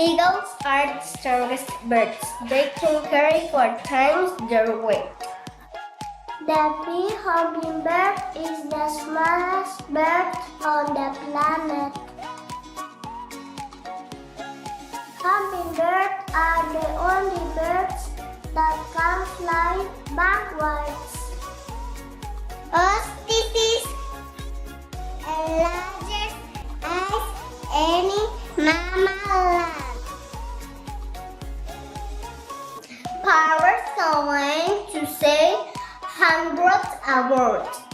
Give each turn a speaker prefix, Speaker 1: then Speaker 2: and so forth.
Speaker 1: Eagles are the strongest birds. They can carry 4 times their weight.
Speaker 2: The bee hummingbird is the smallest bird on the planet. Hummingbirds are the only birds that can fly backwards.
Speaker 3: Ostriches are larger as any mammal.
Speaker 1: Parrots can learn to say hundreds of words.